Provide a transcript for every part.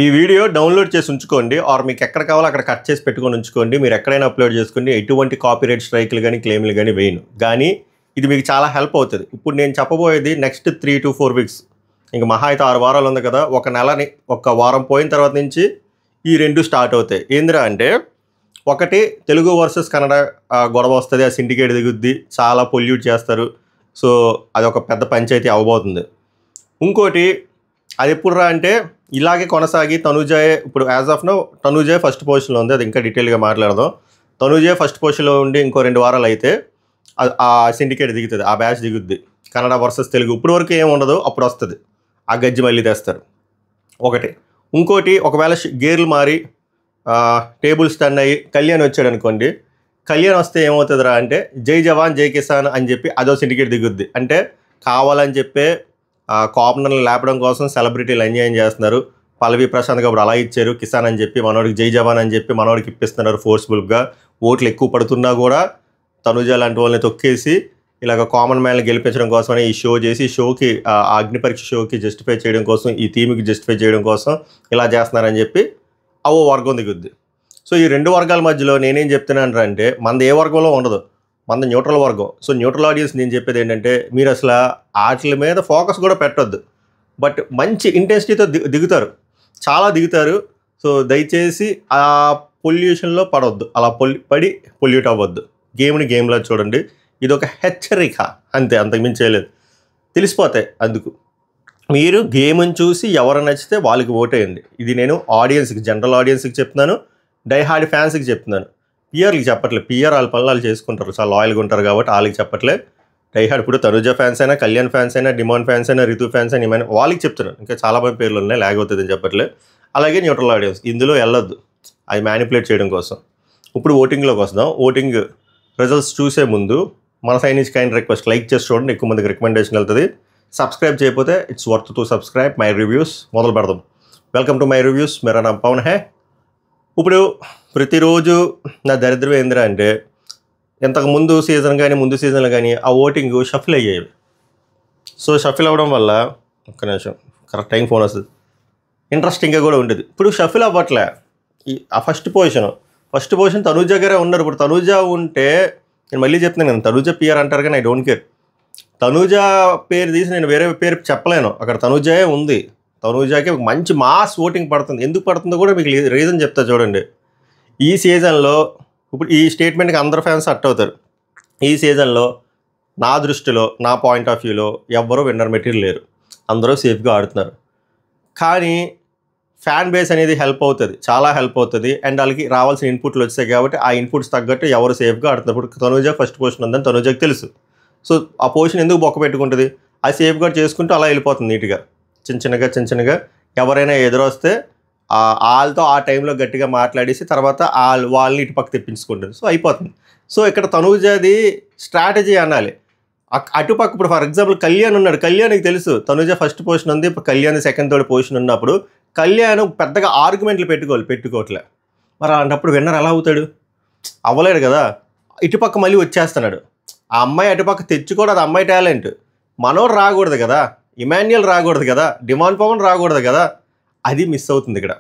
ఈ video download చేసి ఉంచుకోండి ఆర్ మీకు ఎక్కడ కావాలో అక్కడ కట్ చేసి పెట్టుకొని ఉంచుకోండి. మీరు ఎక్కడైనా అప్లోడ్ చేసుకోండి. ఎటువంటి కాపీరైట్ స్ట్రైక్లు కానీ క్లెయిమ్లు కానీ వేయను. కానీ ఇది మీకు చాలా హెల్ప్ అవుతుంది. ఇప్పుడు నేను చెప్పబోయేది నెక్స్ట్ 3 to 4 వీక్స్, ఇంక మహా అయితే 6 వారాలు ఉంది కదా, ఒక నెలని ఒక వారం పోయిన తర్వాత నుంచి ఈ రెండు స్టార్ట్ అవుతాయి. ఏందిరా అంటే, ఒకటి తెలుగు వర్సెస్ కన్నడ గొడవ వస్తుంది, ఆ సిండికేట్ దిగుద్ది, చాలా పొల్యూట్ చేస్తారు. సో అదొక పెద్ద పంచాయతీ అవ్వబోతుంది. ఇంకోటి అది ఎప్పుడు రా అంటే, ఇలాగే కొనసాగి తనుజాయే ఇప్పుడు యాజ్ ఆఫ్ నో తనుజాయే ఫస్ట్ పొజిషన్లో ఉంది. అది ఇంకా డీటెయిల్గా మాట్లాడదాం. తనుజాయే ఫస్ట్ పొజిషన్లో ఉండి ఇంకో 2 వారాలు అయితే ఆ సిండికేట్ దిగుతుంది, ఆ బ్యాచ్ దిగుద్ది. కన్నడ వర్సెస్ తెలుగు ఇప్పుడు వరకు ఏమి ఉండదు, అప్పుడు వస్తుంది ఆ గజ్జి మళ్ళీ తెస్తారు ఒకటి. ఇంకోటి ఒకవేళ గేర్లు మారి టేబుల్స్ టర్న్ అయ్యి కళ్యాణ్ వచ్చాడు అనుకోండి, కళ్యాణ్ వస్తే ఏమవుతుందిరా అంటే జై జవాన్ జై కిసాన్ అని చెప్పి అదో సిండికేట్ దిగుద్ది. అంటే కావాలని చెప్పే కామనర్లు లేపడం కోసం సెలబ్రిటీలు అన్యాయం చేస్తున్నారు. పల్లవి ప్రశాంత్ గారు అలా ఇచ్చారు కిసాన్ అని చెప్పి, మనోడికి జై జవాన్ అని చెప్పి మనోడికి ఇప్పిస్తున్నారు ఫోర్స్ఫుల్గా. ఓట్లు ఎక్కువ పడుతున్నా కూడా తనుజ లాంటి వాళ్ళని తొక్కేసి ఇలాగ కామన్ మ్యాన్లు గెలిపించడం కోసమని ఈ షో చేసి షోకి అగ్ని పరీక్ష షోకి జస్టిఫై చేయడం కోసం, ఈ థీమ్కి జస్టిఫై చేయడం కోసం ఇలా చేస్తున్నారని చెప్పి అవో వర్గం దిగుద్ది. సో ఈ 2 వర్గాల మధ్యలో నేనేం చెప్తున్నాను అంటే, మనది ఏ వర్గంలో ఉండదు, మనది న్యూట్రల్ వర్గం. సో న్యూట్రల్ ఆడియన్స్ నేను చెప్పేది ఏంటంటే, మీరు అసలు వాటి మీద ఫోకస్ కూడా పెట్టొద్దు. బట్ మంచి ఇంటెన్సిటీతో దిగుతారు, చాలా దిగుతారు. సో దయచేసి ఆ పొల్యూషన్లో పడవద్దు, అలా పడి పొల్యూట్ అవ్వద్దు. గేమ్ని గేమ్లా చూడండి. ఇది ఒక హెచ్చరిక అంతే, అంతకుమించి చేయలేదు. తెలిసిపోతాయి. అందుకు మీరు గేమ్ని చూసి ఎవరు నచ్చితే వాళ్ళకి ఓటేయండి. ఇది నేను ఆడియన్స్కి, జనరల్ ఆడియన్స్కి చెప్తున్నాను, డైహార్డ్ ఫ్యాన్స్కి చెప్తున్నాను. పిఆర్కి చెప్పట్లేదు. పిఆర్ వాళ్ళ పనులు చేసుకుంటారు, చాలా లాయల్గా ఉంటారు కాబట్టి వాళ్ళకి చెప్పట్లేదు. డైహార్డ్ ఇప్పుడు తనుజ ఫ్యాన్స్ అయినా, కళ్యాణ్ ఫ్యాన్స్ అయినా, డిమాండ్ ఫ్యాన్స్ అయినా, రితు ఫ్యాన్స్ అయినా, ఏమైనా వాళ్ళకి చెప్తున్నాను. ఇంకా చాలామంది పేర్లు ఉన్నాయి, లాగ్ అవుతుందని చెప్పట్లేదు. అలాగే న్యూట్రల్ ఆడియన్స్ ఇందులో వెళ్ళొద్దు, అది మ్యానిపులేట్ చేయడం కోసం. ఇప్పుడు ఓటింగ్లోకి వస్తాం. ఓటింగ్ రిజల్ట్స్ చూసే ముందు మన సైడ్ నుంచి కైండ్ రిక్వెస్ట్, లైక్ చేసి చూడండి, ఎక్కువ మందికి రికమెండేషన్ వెళ్తుంది. సబ్స్క్రైబ్ చేయకపోతే it's worth to subscribe. My reviews మొదలు పెడదాం. Welcome to my reviews. మేరా నామ్ పవన్ హే. ఇప్పుడు ప్రతిరోజు నా దరిద్రం ఏందిరా అంటే, ఇంతకు ముందు సీజన్ కానీ ముందు సీజన్లో కానీ ఆ ఓటింగ్ షఫిల్ అయ్యేవి. సో షఫిల్ అవ్వడం వల్ల ఒక్క నిమిషం, కరెక్ట్ టైం ఫోన్ వస్తుంది, ఇంట్రెస్టింగ్గా కూడా ఉండేది. ఇప్పుడు షఫిల్ అవ్వట్లే. ఆ ఫస్ట్ పొజిషన్ తనుజ గారే ఉన్నారు. ఇప్పుడు తనుజ ఉంటే, నేను మళ్ళీ చెప్తున్నాను కదా, తనుజ పిఆర్ అంటారు కానీ ఐ డోంట్ కేర్. తనుజ పేరు తీసి నేను వేరే పేరు చెప్పలేను, అక్కడ తనుజే ఉంది. తనుజాకి ఒక మంచి మాస్ ఓటింగ్ పడుతుంది. ఎందుకు పడుతుందో కూడా మీకు రీజన్ చెప్తా చూడండి. ఈ సీజన్లో ఇప్పుడు ఈ స్టేట్మెంట్కి అందరు ఫ్యాన్స్ అట్ అవుతారు. ఈ సీజన్లో నా దృష్టిలో, నా పాయింట్ ఆఫ్ వ్యూలో ఎవ్వరూ విన్నర్ మెటీరియల్ లేరు, అందరూ సేఫ్గా ఆడుతున్నారు. కానీ ఫ్యాన్ బేస్ అనేది హెల్ప్ అవుతుంది, చాలా హెల్ప్ అవుతుంది. అండ్ వాళ్ళకి రావాల్సిన ఇన్పుట్లు వచ్చాయి కాబట్టి ఆ ఇన్పుట్స్ తగ్గట్టు ఎవరు సేఫ్గా ఆడుతున్నారు. ఇప్పుడు తనుజ ఫస్ట్ పొజిషన్ ఉందని తనుజకి తెలుసు. సో ఆ పొజిషన్ ఎందుకు బొక్క పెట్టుకుంటుంది, అది సేఫ్గా చేసుకుంటూ అలా వెళ్ళిపోతుంది నీట్గా. చిన్న చిన్నగా ఎవరైనా ఎదురొస్తే వాళ్ళతో ఆ టైంలో గట్టిగా మాట్లాడేసి తర్వాత వాళ్ళని ఇటు పక్క తెప్పించుకుంటుంది. సో అయిపోతుంది. సో ఇక్కడ తనుజది స్ట్రాటజీ అనాలి. అటుపక్క ఇప్పుడు ఫర్ ఎగ్జాంపుల్ కళ్యాణ్ ఉన్నాడు, కళ్యాణ్కి తెలుసు తనుజ ఫస్ట్ పొజిషన్ ఉంది, ఇప్పుడు కళ్యాణ్ సెకండ్ థర్డ్ పొజిషన్ ఉన్నప్పుడు కళ్యాణ్ పెద్దగా ఆర్గ్యుమెంట్లు పెట్టుకోవట్లే. మరి అలాంటప్పుడు విన్నర్ ఎలా అవుతాడు? అవ్వలేడు కదా. ఇటుపక్క మళ్ళీ వచ్చేస్తున్నాడు. ఆ అమ్మాయి అటుపక్క తెచ్చుకోవడం అది అమ్మాయి టాలెంట్. మనోడు రాకూడదు కదా, ఇమాన్యుయల్ రాకూడదు కదా, డిమాండ్ పవన్ రాకూడదు కదా, అది మిస్ అవుతుంది ఇక్కడ.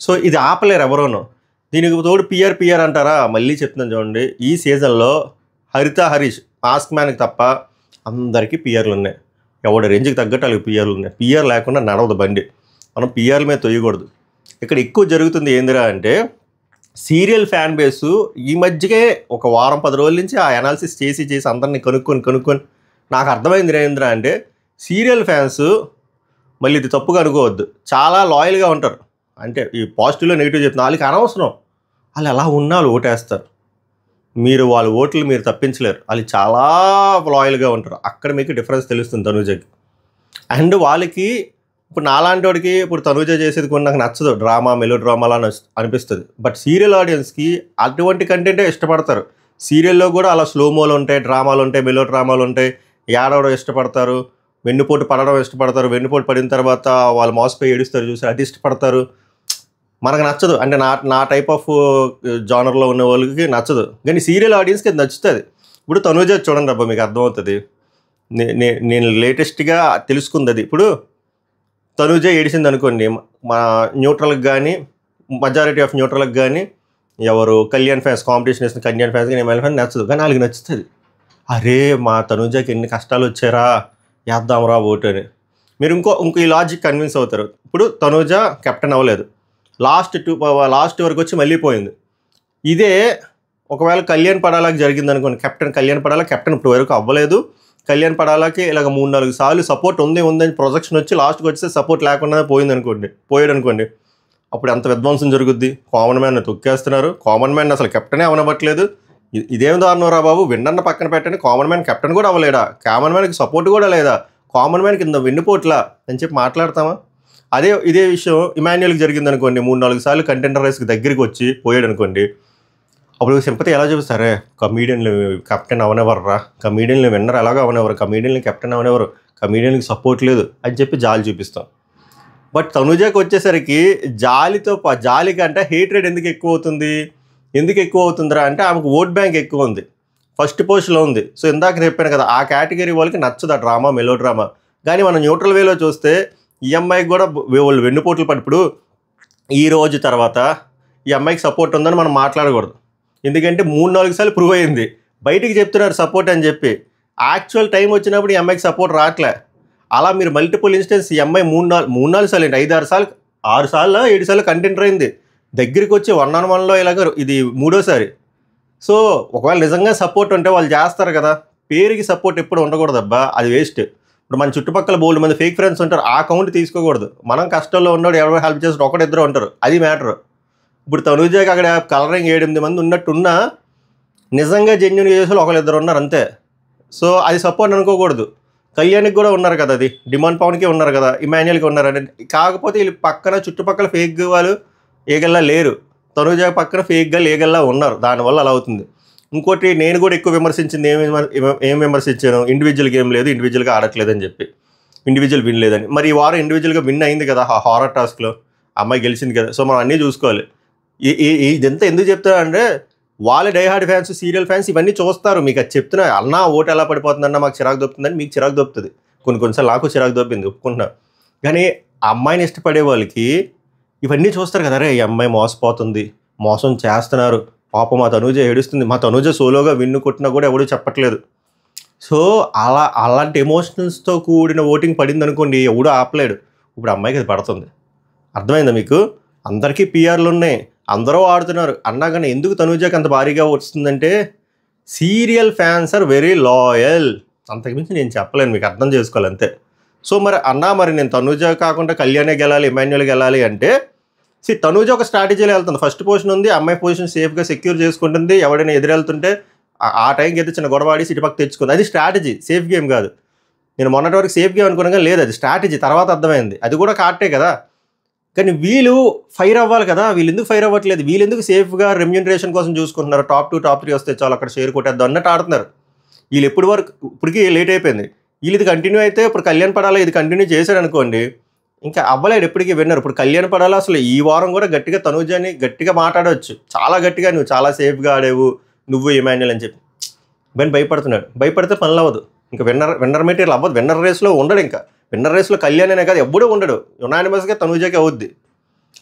సో ఇది ఆపలేరు ఎవరోనో. దీనికి తోడు పిఆర్ అంటారా, మళ్ళీ చెప్తున్నాను చూడండి. ఈ సీజన్లో హరిత హరీష్ మాస్క్ మ్యాన్కి తప్ప అందరికీ పిఆర్లు ఉన్నాయి. ఎవడ రేంజ్కి తగ్గట్టు వాళ్ళకి పిఆర్లు ఉన్నాయి. పిఆర్ లేకుండా నడవదు బండి. మనం పిఆర్ల మీద తొయ్యకూడదు. ఇక్కడ ఎక్కువ జరుగుతుంది ఏందిరా అంటే, సీరియల్ ఫ్యాన్ బేసు ఈ మధ్యకే ఒక వారం 10 రోజుల నుంచి ఆ అనాలిసిస్ చేసి అందరినీ కనుక్కొని నాకు అర్థమైంది ఏందిరా అంటే, సీరియల్ ఫ్యాన్స్ మళ్ళీ ఇది తప్పుగా అనుకోవద్దు, చాలా లాయల్గా ఉంటారు. అంటే ఈ పాజిటివ్లో నెగిటివ్ చెప్తున్నా, వాళ్ళకి అనవసరం, వాళ్ళు ఎలా ఉన్నా వాళ్ళు ఓటేస్తారు. మీరు వాళ్ళ ఓట్లు మీరు తప్పించలేరు. వాళ్ళు చాలా లాయల్గా ఉంటారు. అక్కడ మీకు డిఫరెన్స్ తెలుస్తుంది తనుజకి. అండ్ వాళ్ళకి ఇప్పుడు నాలాంటి వాడికి ఇప్పుడు తనుజ చేసేది కొన్ని నాకు నచ్చదు, మెలో డ్రామాలా అనిపిస్తుంది. బట్ సీరియల్ ఆడియన్స్కి అటువంటి కంటెంటే ఇష్టపడతారు. సీరియల్లో కూడా అలా స్లోమోలు ఉంటాయి, డ్రామాలు ఉంటాయి, మెలో డ్రామాలు ఉంటాయి. ఏడవడం ఇష్టపడతారు, వెన్నుపోటు పడడం ఇష్టపడతారు, వెన్నుపోటు పడిన తర్వాత వాళ్ళు మోసపోయి ఏడుస్తారు చూసి అది ఇష్టపడతారు. మనకు నచ్చదు, అంటే నా టైప్ ఆఫ్ జానర్లో ఉన్న వాళ్ళకి నచ్చదు. కానీ సీరియల్ ఆడియన్స్కి అది నచ్చుతుంది. ఇప్పుడు తనుజ చూడండి అబ్బా, మీకు అర్థమవుతుంది. నేను లేటెస్ట్గా తెలుసుకుంది అది. ఇప్పుడు తనూజ ఏడిసింది అనుకోండి, మా న్యూట్రల్కి కానీ మెజారిటీ ఆఫ్ న్యూట్రల్కి కానీ ఎవరు కళ్యాణ్ ఫ్యాన్స్ కాంపిటీషన్ వేసిన కళ్యాణ్ ఫ్యాన్స్ కానీ ఎంఐఎల్ ఫ్యాన్స్ నచ్చదు, కానీ వాళ్ళకి నచ్చుతుంది. అరే మా తనూజకి ఎన్ని కష్టాలు వచ్చారా, వేద్దాంరా ఓటు అని. మీరు ఇంకో ఈ లాజిక్ కన్విన్స్ అవుతారు. ఇప్పుడు తనూజ కెప్టెన్ అవ్వలేదు, లాస్ట్ వరకు వచ్చి మళ్ళీ పోయింది. ఇదే ఒకవేళ కళ్యాణ్ పడాలాకి జరిగింది అనుకోండి, కళ్యాణ్ పడాలా కెప్టెన్ ఇప్పుడు వరకు అవ్వలేదు, కళ్యాణ్ పడాలాకి ఇలాగ 3-4 సార్లు సపోర్ట్ ఉందని ప్రొజెక్షన్ వచ్చి లాస్ట్కి వచ్చి సపోర్ట్ లేకుండా పోయాడు అనుకోండి, అప్పుడు ఎంత విధ్వంసం జరుగుద్ది. కామన్ మ్యాన్ తొక్కేస్తున్నారు, కామన్ మ్యాన్ అసలు కెప్టెనే అవనవ్వట్లేదు. ఇదేం దారుణంరా బాబు, విన్నర్న పక్కన పెట్టండి, కామన్ మ్యాన్ కెప్టెన్ కూడా అవ్వలేడా, కామన్ మ్యాన్కి సపోర్ట్ కూడా లేదా, కామన్ మ్యాన్ కింద వెన్నుపోట్లా అని చెప్పి మాట్లాడతామా? ఇదే విషయం ఇమాన్యుయల్కి జరిగింది అనుకోండి, 3-4 సార్లు కంటెండర్ రేస్కి దగ్గరికి వచ్చి పోయాడు అనుకోండి, అప్పుడు సింపతి ఎలా చూపిస్తారే, కమీడియన్లు కెప్టెన్ అవనెవర్రా, కమీడియన్లు విన్నర్ ఎలాగో అవనెవరు, కమీడియన్లు కెప్టెన్ అవనెవరు, కమీడియన్కి సపోర్ట్ లేదు అని చెప్పి జాలి చూపిస్తాం. బట్ తనూజకి వచ్చేసరికి జాలి కంటే హేట్రేట్ ఎందుకు ఎక్కువ అవుతుందిరా అంటే ఆమెకు ఓట్ బ్యాంక్ ఎక్కువ ఉంది, ఫస్ట్ పోస్ట్లో ఉంది. సో ఇందాక చెప్పాను కదా, ఆ కేటగిరీ వాళ్ళకి నచ్చదు ఆ డ్రామా, మెలో డ్రామా. కానీ మనం న్యూట్రల్ వేలో చూస్తే ఈ అమ్మాయికి కూడా వాళ్ళు వెన్నుపోట్లు ఇప్పుడు ఈ రోజు తర్వాత ఈ అమ్మాయికి సపోర్ట్ ఉందని మనం మాట్లాడకూడదు, ఎందుకంటే 3-4 సార్లు ప్రూవ్ అయింది. బయటికి చెప్తున్నారు సపోర్ట్ అని చెప్పి, యాక్చువల్ టైం వచ్చినప్పుడు ఈ అమ్మాయికి సపోర్ట్ రావట్లే. అలా మీరు మల్టిపుల్ ఇన్స్టెన్స్ ఈ అమ్మాయి 3-4 సార్లు ఏంటి 5-6 సార్లు 6 సార్లు 7 సార్లు కంటెంటర్ అయింది, దగ్గరికి వచ్చి 1-on-1లో ఇలాగ ఇది 3వ సారి. సో ఒకవేళ నిజంగా సపోర్ట్ ఉంటే వాళ్ళు చేస్తారు కదా, పేరుకి సపోర్ట్ ఎప్పుడు ఉండకూడదు అబ్బా, అది వేస్ట్. ఇప్పుడు మన చుట్టుపక్కల బోల్డ్ మంది ఫేక్ ఫ్రెండ్స్ ఉంటారు, ఆ కౌంట్ తీసుకోకూడదు. మనం కష్టంలో ఉన్నాడు, ఎవరో హెల్ప్ చేస్తే ఒకటిద్దరు ఉంటారు, అది మ్యాటర్. ఇప్పుడు తనూజకి అక్కడ కలరింగ్ 7-8 మంది ఉన్నట్టున్నా నిజంగా జెన్యున్గా చేసే 1-2 ఉన్నారు అంతే. సో అది సపోర్ట్ అనుకోకూడదు. కళ్యాణ్కి కూడా ఉన్నారు కదా, అది డిమాండ్ పవన్కి ఉన్నారు కదా, ఇమాన్యుయల్కి ఉన్నారు అంటే. కాకపోతే వీళ్ళు పక్కన చుట్టుపక్కల ఫేక్ వాళ్ళు ఏగల్లా లేరు, తనూజ పక్కన ఫేక్గా ఏగల్లా ఉన్నారు, దానివల్ల అలా అవుతుంది. ఇంకోటి నేను కూడా ఎక్కువ విమర్శించింది ఏం విమర్శించాను, ఇండివిజువల్ గేమ్ లేదు, ఇండివిజువల్గా ఆడట్లేదని చెప్పి, ఇండివిజువల్ విన్ లేదని. మరి ఈ వారం ఇండివిజువల్గా విన్ అయింది కదా ఆ హారర్ టాస్క్లో, అమ్మాయి గెలిచింది కదా. సో మనం అన్నీ చూసుకోవాలి. ఇదంతా ఎందుకు చెప్తారా అంటే, వాళ్ళ డైహార్డ్ ఫ్యాన్స్, సీరియల్ ఫ్యాన్స్ ఇవన్నీ చూస్తారు. మీకు అది చెప్తున్నా, అన్నా ఓటు ఎలా పడిపోతుందన్నా మాకు చిరాకు దొప్పుతుందని మీకు చిరాకు దొప్పుతుంది. కొన్నిసార్లు నాకు చిరాకు దొప్పింది, ఒప్పుకుంటున్నా. కానీ ఆ అమ్మాయిని ఇష్టపడే వాళ్ళకి ఇవన్నీ చూస్తారు కదా, రే ఈ అమ్మాయి మోసపోతుంది, మోసం చేస్తున్నారు, పాపం మా తనూజ ఏడుస్తుంది, మా తనూజ సోలోగా విన్ను కొట్టినా కూడా ఎవడూ చెప్పట్లేదు. సో అలాంటి ఎమోషనల్స్తో కూడిన ఓటింగ్ పడింది అనుకోండి, ఎవడూ ఆపలేడు. ఇప్పుడు అమ్మాయికి అది పడుతుంది. అర్థమైందా మీకు? అందరికీ పిఆర్లు ఉన్నాయి, అందరూ ఆడుతున్నారు అన్నా కానీ ఎందుకు తనూజకి అంత భారీగా వస్తుందంటే, serial fans are very loyal. అంతకుమించి నేను చెప్పలేను, మీకు అర్థం చేసుకోవాలి అంతే. సో మరి నేను తనూజ కాకుండా కళ్యాణే గెలాలి, ఇమాన్యుయల్ గెలాలి అంటే, తనూజ ఒక స్ట్రాటజీలో వెళ్తుంది. ఫస్ట్ పొజిషన్ ఉంది, అమ్మాయి పొజిషన్ సేఫ్గా సెక్యూర్ చేసుకుంటుంది. ఎవడైనా ఎదురెళ్తుంటే ఆ టైంకి అయితే చిన్న గొడవ ఆడి సిటిపక్క తెచ్చుకుంది. అది స్ట్రాటజీ, సేఫ్ గేమ్ కాదు. నేను మొన్నటి వరకు సేఫ్ గేమ్ అనుకున్నా కానీ లేదు, అది స్ట్రాటజీ. తర్వాత అర్థమైంది అది కూడా కరెక్టే కదా. కానీ వీళ్ళు ఫైర్ అవ్వాలి కదా, వీళ్ళు ఎందుకు ఫైర్ అవ్వట్లేదు? వీళ్ళు ఎందుకు సేఫ్గా రెమ్యూనరేషన్ కోసం చూసుకుంటున్నారు? టాప్ 2 టాప్ 3 వస్తే చాలు, అక్కడ షేర్ కొట్టేద్దాం అన్నట్టు ఆడుతున్నారు. వీళ్ళు ఇప్పటికి లేట్ అయిపోయింది. వీళ్ళు ఇది కంటిన్యూ అయితే ఇప్పుడు కళ్యాణ్ పడాలా ఇది కంటిన్యూ చేశాడు అనుకోండి, ఇంకా అవ్వలేడు, ఎప్పటికీ విన్నారు. ఇప్పుడు కళ్యాణ్ పడాలా అసలు ఈ వారం కూడా గట్టిగా తనూజని గట్టిగా మాట్లాడవచ్చు, చాలా గట్టిగా, నువ్వు చాలా సేఫ్గా ఆడేవు నువ్వు ఇమాన్యుయల్ అని చెప్పి. భయపడుతున్నాడు. భయపడితే పనులు అవ్వదు. ఇంకా విన్నర్ మెటీరియల్ అవ్వదు. విన్నర్ రేస్లో ఉండడు. ఇంకా విన్నర్ రేస్లో కళ్యాణ్ అనే కాదు, ఎప్పుడూ ఉండడు. యునానిమస్గా తనూజకి అవుద్ది.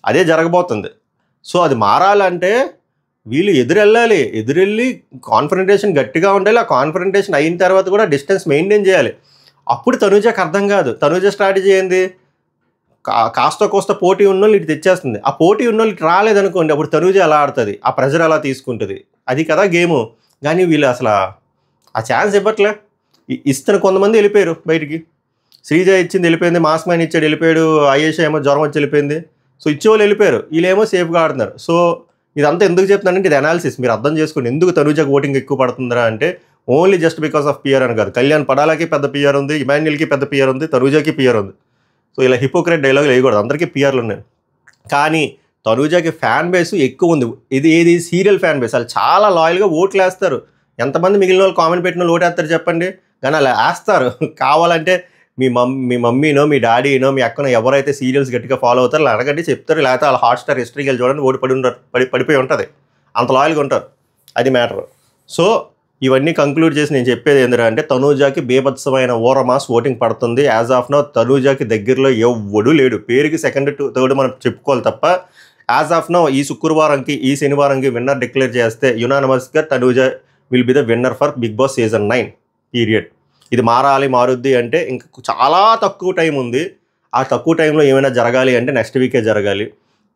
అదే జరగబోతుంది. సో అది మారాలంటే వీళ్ళు ఎదురెళ్ళి కాన్ఫరంటేషన్ గట్టిగా ఉండాలి. ఆ కాన్ఫరంటేషన్ అయిన తర్వాత కూడా డిస్టెన్స్ మెయింటైన్ చేయాలి. అప్పుడు తనూజకి అర్థం కాదు. తనూజ స్ట్రాటజీ ఏంది? కాస్త కోస్త పోటీ ఉన్నోళ్ళు ఇటు తెచ్చేస్తుంది. ఆ పోటీ ఉన్నోళ్ళు ఇటు రాలేదనుకోండి, అప్పుడు తనూజ ఎలా ఆడుతుంది, ఆ ప్రెజర్ ఎలా తీసుకుంటుంది, అది కదా గేము. కానీ వీళ్ళు అసలు ఆ ఛాన్స్ ఇవ్వట్లే. ఇస్తున్న కొంతమంది వెళ్ళిపోయారు బయటికి. శ్రీజ ఇచ్చింది వెళ్ళిపోయింది, మాస్ మ్యాన్ ఇచ్చాడు వెళ్ళిపోయాడు, ఆయేషా ఏమో జ్వరం వచ్చి వెళ్ళిపోయింది. సో ఇచ్చేవాళ్ళు వెళ్ళిపోయారు, వీళ్ళేమో సేఫ్గా ఆడుతున్నారు. సో ఇదంతా ఎందుకు చెప్తున్నానంటే ఇది అనాలిసిస్, మీరు అర్థం చేసుకోండి. ఎందుకు తనూజకి ఓటింగ్ ఎక్కువ పడుతుందా అంటే only just because of PR అని కాదు. కళ్యాణ్ పడాలకి పెద్ద పిఆర్ ఉంది, ఇమాన్యుయల్కి పెద్ద పిఆర్ ఉంది, తనూజకి పిఆర్ ఉంది. సో ఇలా హిపోక్రెట్ డైలాగులు వేయకూడదు, అందరికీ పిఆర్లు ఉన్నాయి. కానీ తనూజకి ఫ్యాన్ బేస్ ఎక్కువ ఉంది. ఇది సీరియల్ ఫ్యాన్ బేస్. వాళ్ళు చాలా లాయల్గా ఓట్లు వేస్తారు. ఎంతమంది మిగిలిన వాళ్ళు కామెంట్ పెట్టిన వాళ్ళు ఓటేస్తారు చెప్పండి? కానీ అలా వేస్తారు. కావాలంటే మీ మమ్మీనో మీ డాడీనో మీ అక్కనో ఎవరైతే సీరియల్స్ గట్టిగా ఫాలో అవుతారో అలా అడగండి, చెప్తారు. లేకపోతే వాళ్ళ హాట్స్టార్ హిస్టరీకి వెళ్ళి చూడండి, ఓడి పడిపోయి ఉంటుంది. అంత లాయల్గా ఉంటారు. అది మ్యాటర్. సో ఇవన్నీ కంక్లూడ్ చేసి నేను చెప్పేది ఏంటంటే అంటే తనూజాకి బీభత్సమైన ఓరమాస్ ఓటింగ్ పడుతుంది. యాజ్ ఆఫ్ నౌ తనూజాకి దగ్గరలో ఎవ్వడూ లేడు. పేరుకి సెకండ్ థర్డ్ మనం చెప్పుకోవాలి తప్ప యాజ్ ఆఫ్ నౌ ఈ శుక్రవారంకి ఈ శనివారంకి విన్నర్ డిక్లేర్ చేస్తే యునానిమస్గా Tanuja will be the winner for Bigg Boss season 9 period. ఇది మారుద్ది అంటే ఇంకా చాలా తక్కువ టైం ఉంది. ఆ తక్కువ టైంలో ఏమైనా జరగాలి అంటే నెక్స్ట్ వీకే జరగాలి.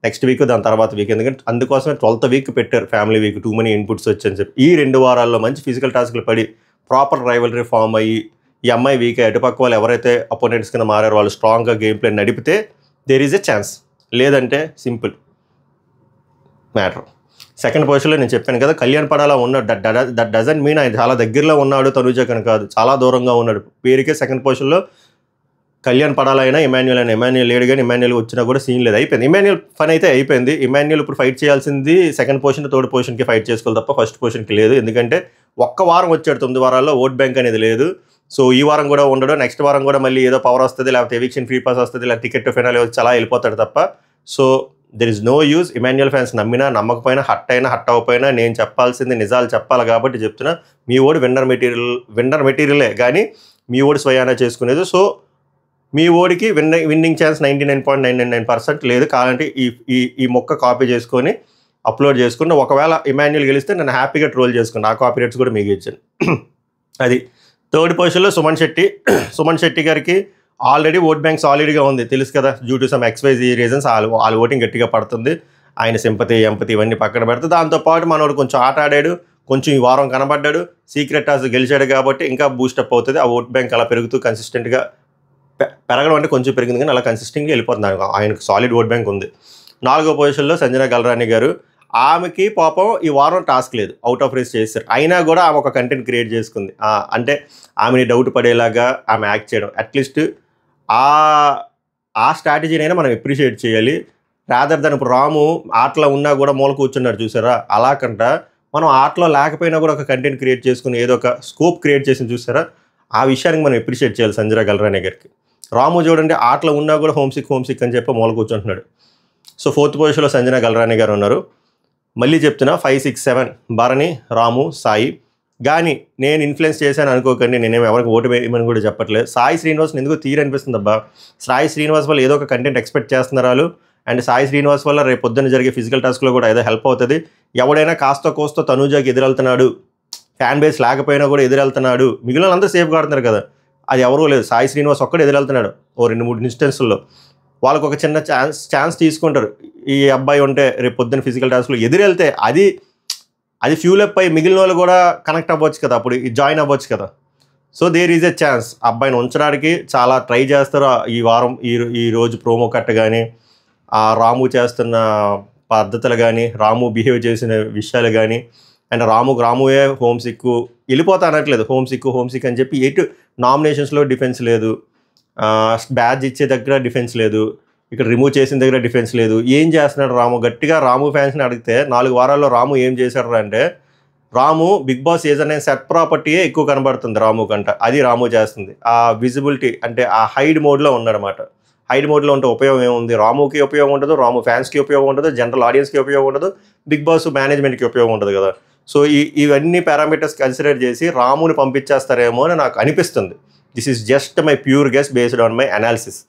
నెక్స్ట్ వీక్ దాని తర్వాత వీక్. ఎందుకంటే అందుకోసమే 12th వీక్ పెట్టారు, family week. Two money inputs వచ్చని చెప్పి ఈ 2 వారాల్లో మంచి ఫిజికల్ టాస్క్లు పడి ప్రాపర్ రైవలరీ ఫామ్ అయ్యి ఈ అమ్మాయి వీక్ అటుపక్క వాళ్ళు ఎవరైతే అపోనెంట్స్ కింద మారారో వాళ్ళు స్ట్రాంగ్గా గేమ్ ప్లే నడిపితే దేర్ ఈజ్ ఎ ఛాన్స్. లేదంటే సింపుల్ మ్యాటర్. సెకండ్ పొజిషన్లో నేను చెప్పాను కదా, కళ్యాణ్ పడాలా ఉన్నాడు. దట్ డజంట్ మీన్ ఆయన చాలా దగ్గరలో ఉన్నాడు తనూజా కని కాదు, చాలా దూరంగా ఉన్నాడు. పేరుకే సెకండ్ పొజిషన్లో కళ్యాణ్ పడాలైనా ఇమాన్యుయల్ లేడు, కానీ ఇమాన్యుయల్ వచ్చినా కూడా సీన్ లేదు. అయిపోయింది ఇమాన్యుయల్ పని అయితే అయిపోయింది. ఇమాన్యుయల్ ఇప్పుడు ఫైట్ చేయాల్సింది సెకండ్ పొజిషన్ థర్డ్ పొజిషన్కి ఫైట్ చేసుకోవాలి తప్ప ఫస్ట్ పొజిషన్కి లేదు. ఎందుకంటే ఒక్క వారం వచ్చాడు, 9 వారాల్లో ఓట్ బ్యాంక్ అనేది లేదు. సో ఈ వారం కూడా ఉండడు, నెక్స్ట్ వారం కూడా మళ్ళీ ఏదో పవర్ వస్తుంది, లేకపోతే ఎవిక్షన్ ఫ్రీ పాస్ వస్తుంది, లేకపోతే టికెట్ ఫైనల్ వచ్చి అలా వెళ్ళిపోతాడు తప్ప. So there is no use. Emmanuel fans నమ్మినా నమ్మకపోయినా హట్ అవ్వకపోయినా నేను చెప్పాల్సింది నిజాలు చెప్పాలి కాబట్టి చెప్తున్నా. మీ ఓడి విన్నర్ మెటీరియలే కానీ మీ ఓడి స్వయానా చేసుకునేది. సో మీ ఓడికి విన్నింగ్ ఛాన్స్ 99.999% లేదు. కావాలంటే ఈ మొక్క కాపీ చేసుకొని అప్లోడ్ చేసుకుని ఒకవేళ ఇమాన్యుయల్ గెలిస్తే నేను హ్యాపీగా ట్రోల్ చేసుకుని ఆ కాపీ రేట్స్ కూడా మీకు ఇచ్చాను. అది థర్డ్ పొజిషన్లో సుమన్ శెట్టి గారికి ఆల్రెడీ ఓట్ బ్యాంక్ సాలిడ్గా ఉంది, తెలుసు కదా. Due to some XYZ reasons వాళ్ళ ఓటింగ్ గట్టిగా పడుతుంది. ఆయన సింపతి ఎంపతి ఇవన్నీ పక్కన పెడితే దాంతోపాటు మనోడు కొంచెం ఆట ఆడాడు, కొంచెం ఈ వారం కనబడ్డాడు, సీక్రెట్ టాస్క్ గెలిచాడు కాబట్టి ఇంకా బూస్టప్ అవుతుంది. ఆ ఓట్ బ్యాంక్ అలా పెరుగుతూ కన్సిస్టెంట్గా పెరగడం అంటే కొంచెం పెరిగింది కానీ అలా కన్సిస్టెంట్గా వెళ్ళిపోతుంది. ఆయనకు సాలిడ్ ఓట్ బ్యాంక్ ఉంది. 4వ పొజిషన్లో సంజన గల్రాని గారు. ఆమెకి పాపం ఈ వారం టాస్క్ లేదు, అవుట్ ఆఫ్ రేస్ చేశారు. అయినా కూడా ఆమె ఒక కంటెంట్ క్రియేట్ చేసుకుంది. అంటే ఆమెని డౌట్ పడేలాగా ఆమె యాక్ట్ చేయడం, అట్లీస్ట్ ఆ స్ట్రాటజీనైనా మనం అప్రిషియేట్ చేయాలి. రాదర్ దాని ఇప్పుడు రాము ఆటలో ఉన్నా కూడా మూల కూర్చున్నారు చూసారా, అలాకంట మనం ఆటలో లేకపోయినా కూడా ఒక కంటెంట్ క్రియేట్ చేసుకుని ఏదో ఒక స్కోప్ క్రియేట్ చేసి చూసారా, ఆ విషయానికి మనం అప్రిషియేట్ చేయాలి సంజన గల్రాని గారికి. రాము చూడండి ఆటలో ఉన్నా కూడా హోమ్ సిక్ అని చెప్పి మూల కూర్చుంటున్నాడు. సో 4th పొజిషన్లో సంజన గల్రాని గారు ఉన్నారు. మళ్ళీ చెప్తున్నా 5, 6, 7 భరణి, రాము, సాయి. కానీ నేను ఇన్ఫ్లుయెన్స్ చేశాను అనుకోకండి, నేనేమి ఎవరికి ఓటు వేయమని కూడా చెప్పట్లేదు. సాయి శ్రీనివాస్ని ఎందుకు తీరనిపిస్తుంది అబ్బా. సాయి శ్రీనివాస్ వల్ల ఏదో ఒక కంటెంట్ ఎక్స్పెక్ట్ చేస్తున్నారు. అండ్ సాయి శ్రీనివాస్ వల్ల రేపు పొద్దున్న జరిగే ఫిజికల్ టాస్క్లో కూడా ఏదో హెల్ప్ అవుతుంది. ఎవడైనా కాస్త కోస్తో తనూజాకి ఎదురెళ్తున్నాడు, ఫ్యాన్ బేస్ లేకపోయినా కూడా ఎదురెళ్తున్నాడు, మిగిలిన అందరూ సేఫ్ కాడుతున్నారు కదా, అది ఎవరూ లేదు. సాయి శ్రీనివాస్ ఒక్కడే ఎదురెళ్తున్నాడు ఓ 2-3 ఇన్స్టెన్స్లో. వాళ్ళకు ఒక చిన్న ఛాన్స్ తీసుకుంటారు. ఈ అబ్బాయి ఉంటే రేపు పొద్దున్న ఫిజికల్ టాస్క్లో ఎదురెళ్తే అది ఫ్యూల్ అప్ అయ్యి మిగిలిన వాళ్ళు కూడా కనెక్ట్ అవ్వచ్చు కదా, అప్పుడు జాయిన్ అవ్వచ్చు కదా. So there is a chance. అబ్బాయిని ఉంచడానికి చాలా ట్రై చేస్తారు. ఈ వారం ఈ రోజు ప్రోమో కట్ కానీ, రాము చేస్తున్న పద్ధతులు కానీ, రాము బిహేవ్ చేసిన విషయాలు కానీ, అండ్ రాముయే హోమ్ సిక్ వెళ్ళిపోతా అనట్లేదు. హోమ్ సిక్ అని చెప్పి ఎటు నామినేషన్స్లో డిఫెన్స్ లేదు, బ్యాడ్జ్ ఇచ్చే దగ్గర డిఫెన్స్ లేదు, ఇక్కడ రిమూవ్ చేసిన దగ్గర డిఫెన్స్ లేదు. ఏం చేస్తున్నాడు రాము? గట్టిగా రాము ఫ్యాన్స్ని అడిగితే 4 వారాల్లో రాము ఏం చేశాడు అంటే, రాము బిగ్ బాస్ సీజన్ 9 సెట్ ప్రాపర్టీయే ఎక్కువ కనబడుతుంది రాము కంట. అది రాము చేస్తుంది. ఆ విజిబిలిటీ అంటే ఆ హైడ్ మోడ్లో ఉన్నాడనమాట. హైడ్ మోడ్లో ఉంటే ఉపయోగం ఏముంది? రాముకి ఉపయోగం ఉండదు, రాము ఫ్యాన్స్కి ఉపయోగం ఉండదు, జనరల్ ఆడియన్స్కి ఉపయోగం ఉండదు, బిగ్ బాస్ మేనేజ్మెంట్కి ఉపయోగం ఉండదు కదా. సో ఇవన్నీ పారామీటర్స్ కన్సిడర్ చేసి రాముని పంపించేస్తారేమో అని నాకు అనిపిస్తుంది. This is just my pure guess based on my analysis.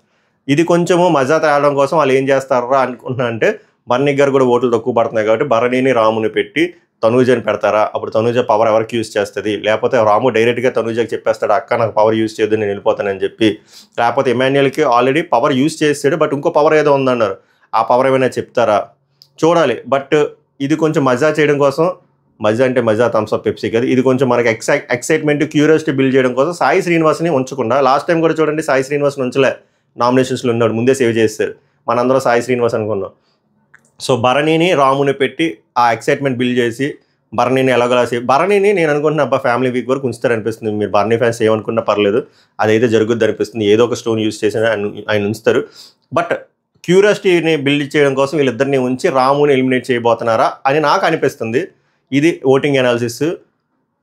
ఇది కొంచెము మజా తేవడం కోసం వాళ్ళు ఏం చేస్తారా అనుకుంటున్నా అంటే, బర్నీ గారు కూడా ఓట్లు తక్కువ పడుతున్నాయి కాబట్టి బర్నీని రాముని పెట్టి తనూజని పెడతారా? అప్పుడు తనూజ పవర్ ఎవరికి యూజ్ చేస్తుంది? లేకపోతే రాము డైరెక్ట్గా తనూజకి చెప్పేస్తాడు, అక్క నాకు పవర్ యూజ్ చేయదు నేను వెళ్ళిపోతానని చెప్పి. లేకపోతే ఇమాన్యుయల్కి ఆల్రెడీ పవర్ యూజ్ చేసాడు, బట్ ఇంకో పవర్ ఏదో ఉందన్నారు, ఆ పవర్ ఏమైనా చెప్తారా చూడాలి. బట్ ఇది కొంచెం మజా చేయడం కోసం, మజా అంటే మజా థమ్స్అప్ పెప్సీ కదా, ఇది కొంచెం మనకి ఎక్సైట్మెంట్ క్యూరియాసిటీ బిల్డ్ చేయడం కోసం సాయి శ్రీనివాస్ని ఉంచకుండా, లాస్ట్ టైం కూడా చూడండి సాయి శ్రీనివాస్ని ఉంచలే, నామినేషన్స్లో ఉన్నాడు, ముందే సేవ్ చేస్తారు, మనందరం సాయి శ్రీనివాస్ అనుకున్నాం. సో భరణిని రాముని పెట్టి ఆ ఎక్సైట్మెంట్ బిల్డ్ చేసి భరణిని ఎలాగోలా భరణిని నేను అనుకుంటున్నా అబ్బా ఫ్యామిలీ వీక్ వరకు ఉంచుతారనిపిస్తుంది. మీరు భరణి ఫ్యాన్స్ ఏమనుకున్నా పర్లేదు, అదైతే జరుగుద్ది అనిపిస్తుంది. ఏదో ఒక స్టోన్ యూజ్ చేసి ఆయన ఉంచుతారు. బట్ క్యూరియాసిటీని బిల్డ్ చేయడం కోసం వీళ్ళిద్దరిని ఉంచి రాముని ఎలిమినేట్ చేయబోతున్నారా అని నాకు అనిపిస్తుంది. ఇది ఓటింగ్ అనాలిసిస్.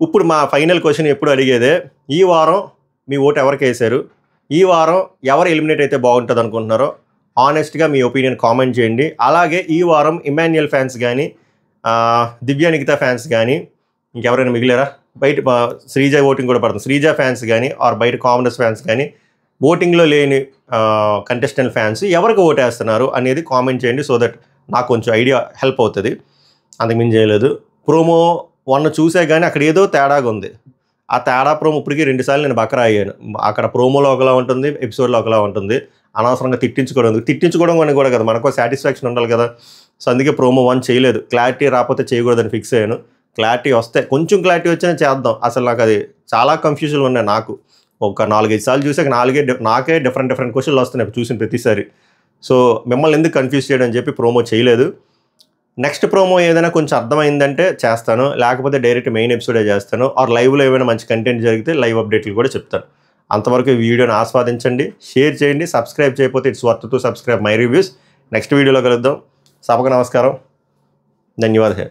ఇప్పుడు మా ఫైనల్ క్వశ్చన్ ఎప్పుడు అడిగేదే, ఈ వారం మీ ఓటు ఎవరికి వేశారు? ఈ వారం ఎవరు ఎలిమినేట్ అయితే బాగుంటుంది అనుకుంటున్నారో ఆనెస్ట్గా మీ ఒపీనియన్ కామెంట్ చేయండి. అలాగే ఈ వారం ఇమాన్యుయల్ ఫ్యాన్స్ కానీ, దివ్య నిఖిత ఫ్యాన్స్ కానీ, ఇంకెవరైనా మిగిలేరా బయట శ్రీజ ఓటింగ్ కూడా పడుతుంది. శ్రీజ ఫ్యాన్స్ కానీ ఆర్ బయట కామనర్స్ ఫ్యాన్స్ కానీ ఓటింగ్లో లేని కంటెస్టెంట్ ఫ్యాన్స్ ఎవరికి ఓటేస్తున్నారు అనేది కామెంట్ చేయండి. సో దట్ నాకు కొంచెం ఐడియా హెల్ప్ అవుతుంది. అంతకుమించి చేయలేదు. ప్రోమో 1 చూసే కానీ అక్కడ ఏదో తేడాగా ఉంది. ఆ తేడా ప్రోమో ఇప్పటికీ 2 సార్లు నేను బకరా అయ్యాను. అక్కడ ప్రోమోలో ఒకలా ఉంటుంది, ఎపిసోడ్లో ఒకలా ఉంటుంది. అనవసరంగా తిట్టించుకోవడం కూడా కదా, మనకు సాటిస్ఫాక్షన్ ఉండాలి కదా. సో అందుకే ప్రోమో 1 చేయలేదు. క్లారిటీ రాకపోతే చేయకూడదని ఫిక్స్ అయ్యాను. క్లారిటీ వస్తే, కొంచెం క్లారిటీ వచ్చినా చేద్దాం. అసలు నాకు అది చాలా కన్ఫ్యూజన్లు ఉన్నాయి. నాకు ఒక 4-5 సార్లు చూసాక నాకే డిఫరెంట్ క్వశ్చన్లు వస్తున్నాయి చూసిన ప్రతిసారి. సో మిమ్మల్ని ఎందుకు కన్ఫ్యూజ్ చేయడం అని చెప్పి ప్రోమో చేయలేదు. నెక్స్ట్ ప్రోమో ఏదైనా కొంచెం అర్థమైందంటే చేస్తాను, లేకపోతే డైరెక్ట్ మెయిన్ ఎపిసోడే చేస్తాను. ఆర్ లైవ్లో ఏమైనా మంచి కంటెంట్ జరిగితే లైవ్ అప్డేట్లు కూడా చెప్తాను. అంతవరకు ఈ వీడియోని ఆస్వాదించండి, షేర్ చేయండి. సబ్స్క్రైబ్ చేయకపోతే it's worth to subscribe my reviews. Next వీడియోలో కలుద్దాం. సభకు నమస్కారం, ధన్యవాదాలు.